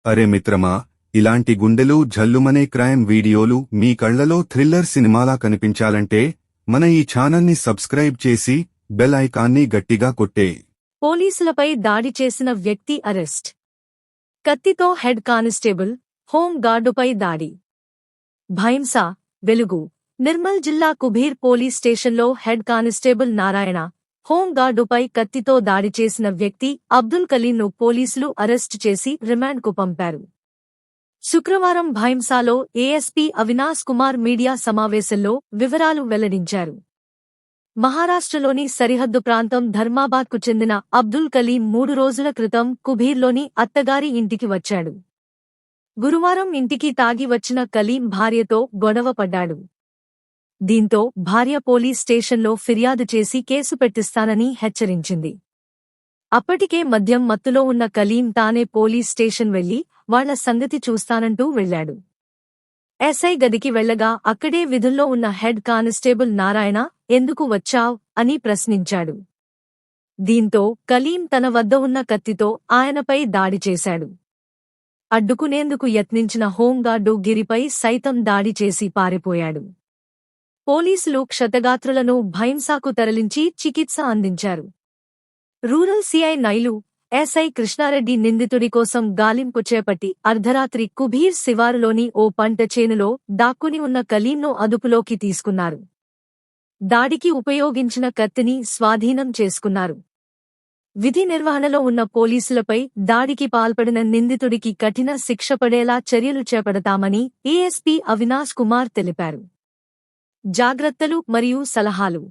అరే మిత్రమా, ఇలాంటి గుండెలు జల్లుమనే క్రైమ్ వీడియోలు మీ కళ్లలో థ్రిల్లర్ సినిమాలా కనిపించాలంటే మన ఈ ఛానల్ని సబ్స్క్రైబ్ చేసి బెల్ ఐకాన్ని గట్టిగా కొట్టే. పోలీసులపై దాడి చేసిన వ్యక్తి అరెస్ట్. కత్తితో హెడ్ కానిస్టేబుల్, హోం గార్డుపై దాడి. భైంసా, వెలుగు, నిర్మల్ జిల్లా కుబీర్ పోలీస్ స్టేషన్లో హెడ్ కానిస్టేబుల్ నారాయణ, హోం గార్డుపై కత్తితో దాడి చేసిన వ్యక్తి అబ్దుల్ కలీంను పోలీసులు అరెస్టు చేసి రిమాండ్కు పంపారు. శుక్రవారం భైంసాలో ఏఎస్పీ అవినాశ్ కుమార్ మీడియా సమావేశంలో వివరాలు వెల్లడించారు. మహారాష్ట్రలోని సరిహద్దు ప్రాంతం ధర్మాబాద్కు చెందిన అబ్దుల్ కలీం 3 రోజుల క్రితం కుబీర్లోని అత్తగారి ఇంటికి వచ్చాడు. గురువారం ఇంటికి తాగి వచ్చిన కలీం భార్యతో గొడవ పడ్డాడు. దీంతో భార్య పోలీస్ స్టేషన్లో ఫిర్యాదు చేసి కేసు పెట్టిస్తానని హెచ్చరించింది. అప్పటికే మద్యం మత్తులో ఉన్న కలీం తానే పోలీస్ స్టేషన్ వెళ్లి వాళ్ల సంగతి చూస్తానంటూ వెళ్లాడు. ఎస్ఐ గదికి వెళ్లగా అక్కడే విధుల్లో ఉన్న హెడ్ కానిస్టేబుల్ నారాయణ ఎందుకు వచ్చావ్ అని ప్రశ్నించాడు. దీంతో కలీం తన వద్ద ఉన్న కత్తితో ఆయనపై దాడి చేశాడు. అడ్డుకునేందుకు యత్నించిన హోంగార్డు గిరిపై సైతం దాడి చేసి పారిపోయాడు. పోలీసులు క్షతగాత్రులను భైంసాకు తరలించి చికిత్స అందించారు. Rural CI Nailu, SI Krishna Reddy నిందితుడి కోసం గాలింపు చేపట్టి అర్ధరాత్రి కుబీర్ శివారులోని ఓ పంట చేనులో దాక్కుని ఉన్న కలీంను అదుపులోకి తీసుకున్నారు. దాడికి ఉపయోగించిన కత్తిని స్వాధీనం చేసుకున్నారు. విధి నిర్వహణలో ఉన్న పోలీసులపై దాడికి పాల్పడిన నిందితుడికి కఠిన శిక్ష పడేలా చర్యలు చేపడతామని ఏఎస్పీ అవినాశ్ కుమార్ తెలిపారు. జాగ్రత్తలు మరియు సలహాలు.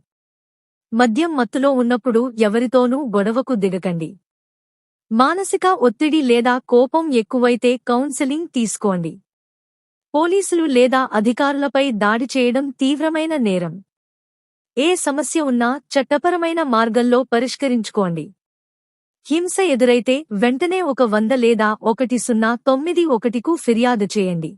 మద్యం మత్తులో ఉన్నప్పుడు ఎవరితోనూ గొడవకు దిగకండి. మానసిక ఒత్తిడి లేదా కోపం ఎక్కువైతే కౌన్సెలింగ్ తీసుకోండి. పోలీసులు లేదా అధికారులపై దాడి చేయడం తీవ్రమైన నేరం. ఏ సమస్య ఉన్నా చట్టపరమైన మార్గంలో పరిష్కరించుకోండి. హింస ఎదురైతే వెంటనే 100 లేదా 109కు ఫిర్యాదు చేయండి.